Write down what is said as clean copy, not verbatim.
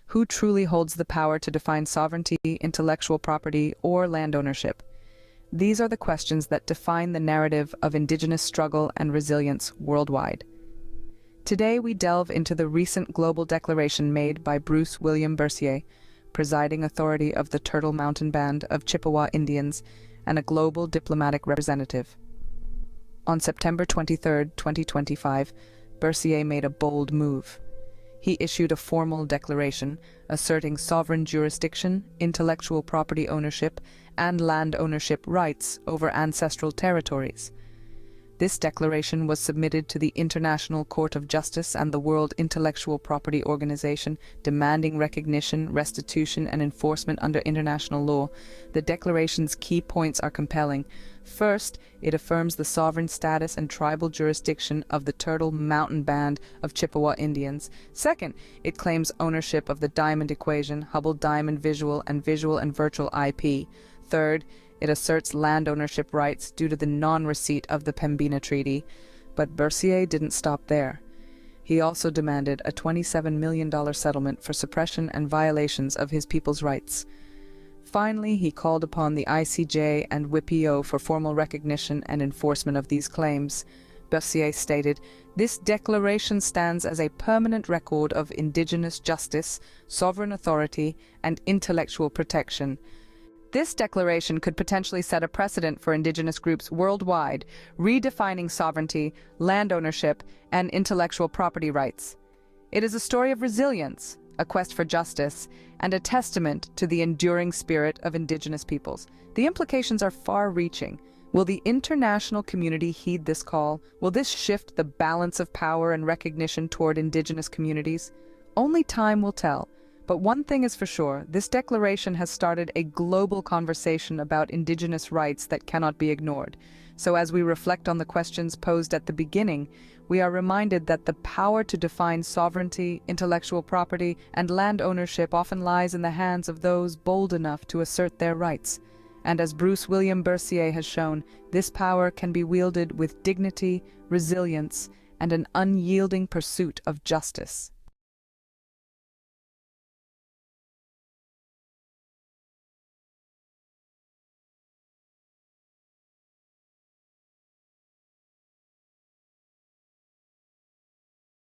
Who truly holds the power to define sovereignty, intellectual property, or land ownership? These are the questions that define the narrative of Indigenous struggle and resilience worldwide. Today we delve into the recent global declaration made by Bruce William Bercier, presiding authority of the Turtle Mountain Band of Chippewa Indians and a global diplomatic representative. On September 23, 2025, Bercier made a bold move. He issued a formal declaration asserting sovereign jurisdiction, intellectual property ownership, and land ownership rights over ancestral territories. This declaration was submitted to the International Court of Justice and the World Intellectual Property Organization, demanding recognition, restitution, and enforcement under international law. The declaration's key points are compelling. First, it affirms the sovereign status and tribal jurisdiction of the Turtle Mountain Band of Chippewa Indians. Second, it claims ownership of the Diamond Equation, Hubble Diamond Visual and Virtual IP. Third, it asserts land ownership rights due to the non-receipt of the Pembina Treaty. But Bercier didn't stop there. He also demanded a $27 million settlement for suppression and violations of his people's rights. Finally, he called upon the ICJ and WIPO for formal recognition and enforcement of these claims. Bercier stated, "This declaration stands as a permanent record of Indigenous justice, sovereign authority, and intellectual protection." This declaration could potentially set a precedent for Indigenous groups worldwide, redefining sovereignty, land ownership, and intellectual property rights. It is a story of resilience, a quest for justice, and a testament to the enduring spirit of Indigenous peoples. The implications are far-reaching. Will the international community heed this call? Will this shift the balance of power and recognition toward Indigenous communities? Only time will tell. But one thing is for sure, this declaration has started a global conversation about Indigenous rights that cannot be ignored. So as we reflect on the questions posed at the beginning, we are reminded that the power to define sovereignty, intellectual property, and land ownership often lies in the hands of those bold enough to assert their rights. And as Bruce William Bercier has shown, this power can be wielded with dignity, resilience, and an unyielding pursuit of justice.